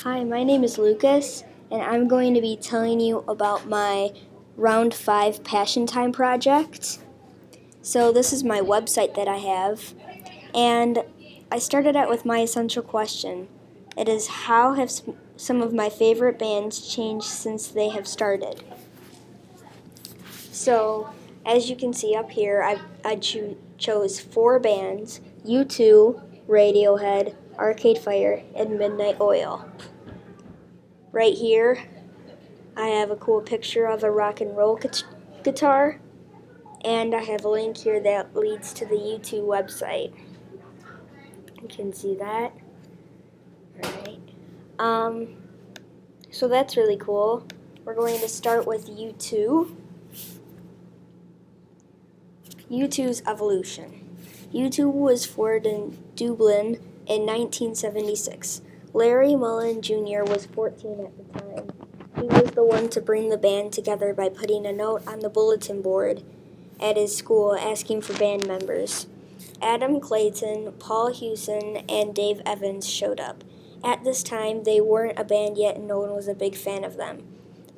Hi, my name is Lucas, and I'm going to be telling you about my Round 5 Passion Time project. So this is my website that I have, and I started out with my essential question. It is, how have some of my favorite bands changed since they have started? So, as you can see up here, I chose 4 bands: U2, Radiohead, Arcade Fire, and Midnight Oil. Right here, I have a cool picture of a rock and roll guitar, and I have a link here that leads to the U2 website. You can see that. Alright. So that's really cool. We're going to start with U2. U2's evolution. U2 was formed in Dublin in 1976. Larry Mullen Jr. was 14 at the time. He was the one to bring the band together by putting a note on the bulletin board at his school asking for band members. Adam Clayton, Paul Hewson, and Dave Evans showed up. At this time, they weren't a band yet and no one was a big fan of them.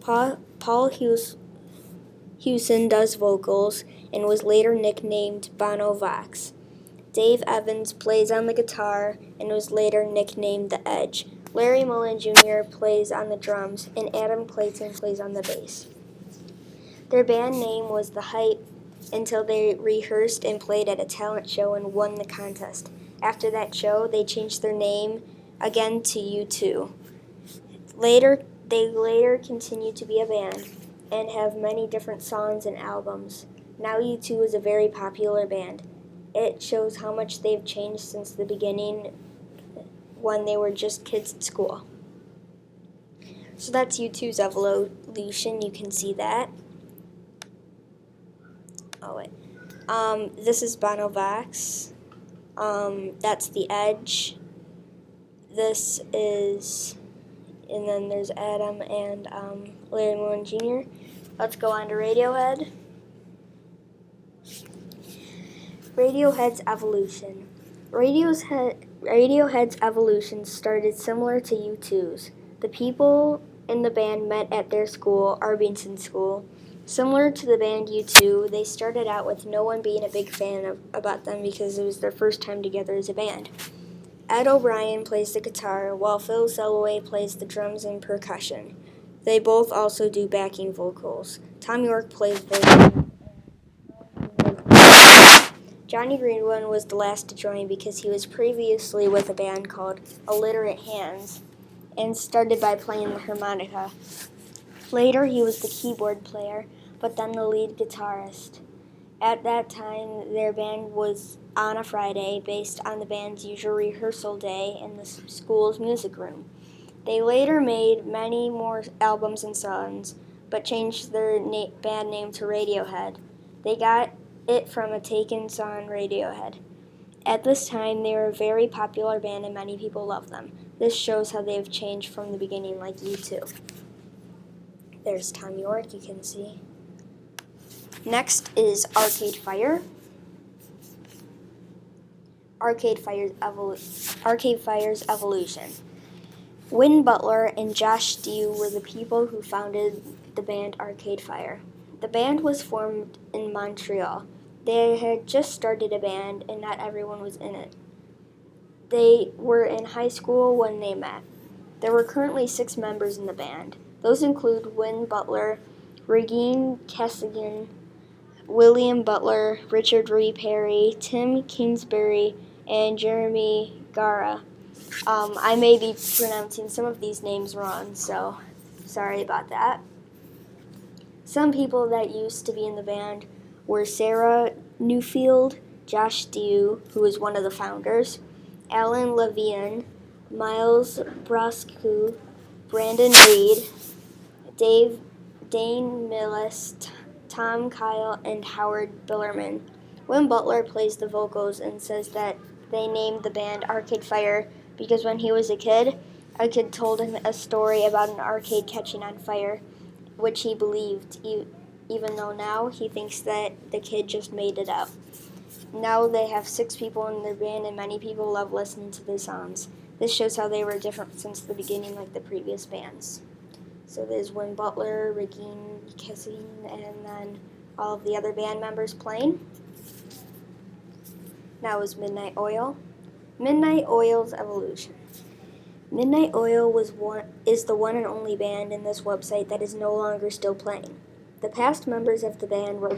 Paul Hewson does vocals and was later nicknamed Bono Vox. Dave Evans plays on the guitar and was later nicknamed The Edge. Larry Mullen Jr. plays on the drums, and Adam Clayton plays on the bass. Their band name was The Hype until they rehearsed and played at a talent show and won the contest. After that show, they changed their name again to U2. They later continued to be a band and have many different songs and albums. Now U2 is a very popular band. It shows how much they've changed since the beginning when they were just kids at school. So that's U2's evolution. You can see that. Oh wait. This is Bono Vox. That's The Edge. This is, and then there's Adam and Larry Mullen Jr. Let's go on to Radiohead. Radiohead's evolution. Radiohead's evolution started similar to U2's. The people in the band met at their school, Arbington School. Similar to the band U2, they started out with no one being a big fan about them because it was their first time together as a band. Ed O'Brien plays the guitar, while Phil Selway plays the drums and percussion. They both also do backing vocals. Tom York plays the Johnny Greenwood was the last to join because he was previously with a band called Illiterate Hands and started by playing the harmonica. Later, he was the keyboard player, but then the lead guitarist. At that time, their band was on a Friday based on the band's usual rehearsal day in the school's music room. They later made many more albums and songs, but changed their band name to Radiohead. They got it from a Taken song, Radiohead. At this time, they were a very popular band and many people loved them. This shows how they've changed from the beginning, like U2. There's Tom York, you can see. Next is Arcade Fire. Arcade Fire's evolution. Win Butler and Josh Dew were the people who founded the band Arcade Fire. The band was formed in Montreal. They had just started a band and not everyone was in it. They were in high school when they met. There were currently 6 members in the band. Those include Win Butler, Regine Kessigan, William Butler, Richard Ree Perry, Tim Kingsbury, and Jeremy Gara. I may be pronouncing some of these names wrong, so sorry about that. Some people that used to be in the band were Sarah Newfield, Josh Dew, who was one of the founders, Alan Levine, Miles Brosku, Brandon Reed, Dane Millis, Tom Kyle, and Howard Billerman. Win Butler plays the vocals and says that they named the band Arcade Fire because when he was a kid told him a story about an arcade catching on fire, which he believed, even though now he thinks that the kid just made it up. Now they have 6 people in their band and many people love listening to their songs. This shows how they were different since the beginning, like the previous bands. So there's Win Butler, Regine Kissing, and then all of the other band members playing. Now is Midnight Oil. Midnight Oil's evolution. Midnight Oil is the one and only band in this website that is no longer still playing. The past members of the band were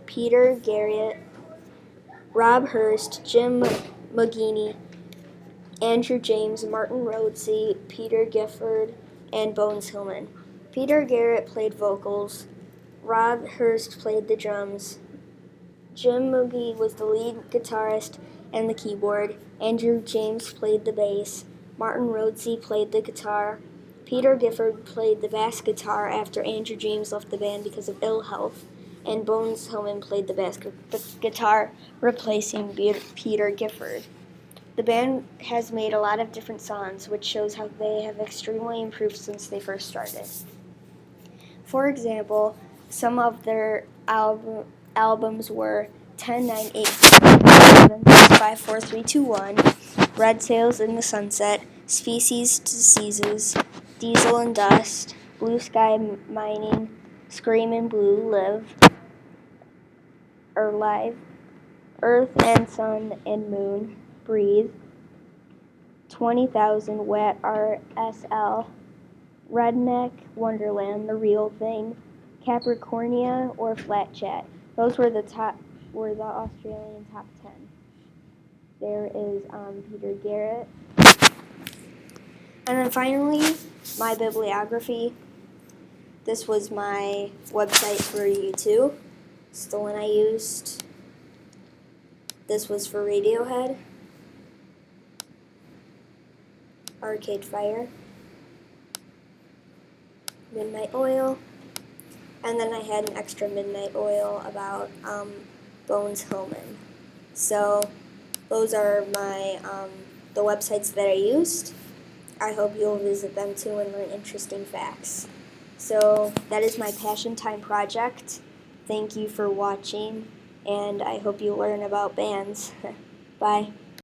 Peter Garrett, Rob Hurst, Jim Mogini, Andrew James, Martin Rhodesy, Peter Gifford, and Bones Hillman. Peter Garrett played vocals, Rob Hurst played the drums, Jim Mogini was the lead guitarist and the keyboard, Andrew James played the bass, Martin Rhodesy played the guitar, Peter Gifford played the bass guitar after Andrew James left the band because of ill health, and Bones Hillman played the bass guitar, replacing Peter Gifford. The band has made a lot of different songs, which shows how they have extremely improved since they first started. For example, some of their albums were 10, 9, 8, 7, 6, 5, 4, 3, 2, 1, Red Sails in the Sunset, Species Diseases, Diesel and Dust, Blue Sky Mining, Screamin' Blue, Live, Earth and Sun and Moon, Breathe, 20,000 Watt RSL, Redneck Wonderland, The Real Thing, Capricornia, or Flat Chat. Those were the Australian top 10. There is Peter Garrett. And then finally, my bibliography. This was my website for U2. It's the one I used. This was for Radiohead, Arcade Fire, Midnight Oil, and then I had an extra Midnight Oil about Bones Hillman. So those are my the websites that I used. I hope you'll visit them too and learn interesting facts. So that is my Passion Time project. Thank you for watching, and I hope you learn about bands. Bye.